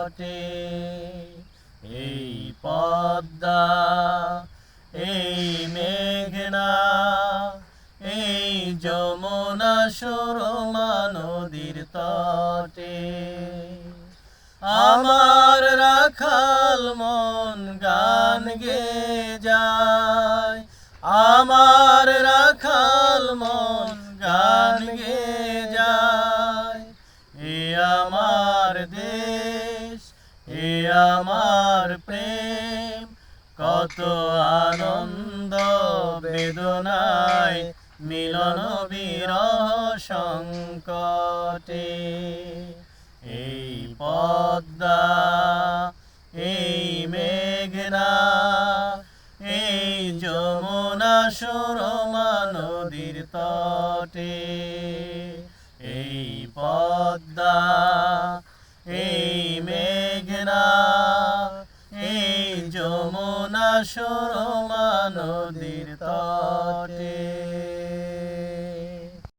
ঘটে। এই পদ্মা, এই মেঘনা, এই যমুনা সুরমা নদীর তটে আমার রাখাল মন গান গেয়ে যায়। আমার রাখাল মন গান গেয়ে যায়। এ আমার দেশ, এ আমার প্রেম, কত আনন্দ বেদনায় মিলন বিরহ সংকটে। এই পদ্মা, এই মেঘনা, এই যমুনা সুরমা নদীর তটে। এই পদ্মা, এই মেঘনা, এই যমুনা সুরমা নদীর তটে।